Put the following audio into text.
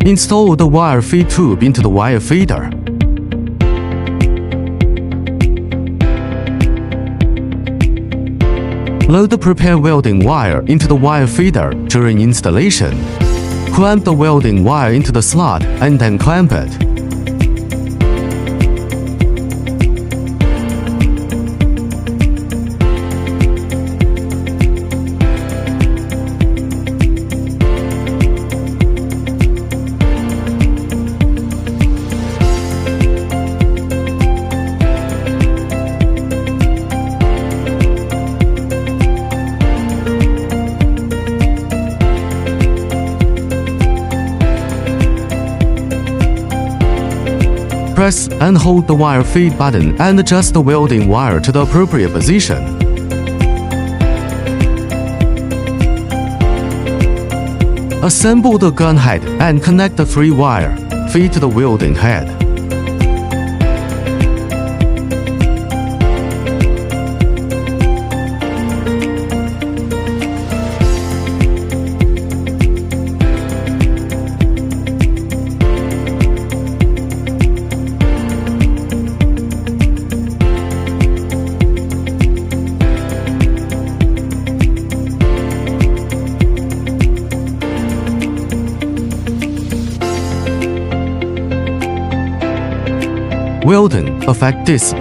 Install the wire feed tube into the wire feeder. Load the prepared welding wire into the wire feeder during installation. Clamp the welding wire into the slot and then clamp it. Press and hold the wire feed button and adjust the welding wire to the appropriate position. Assemble the gun head and connect the 3-wire feed to the welding head. Welding affects disc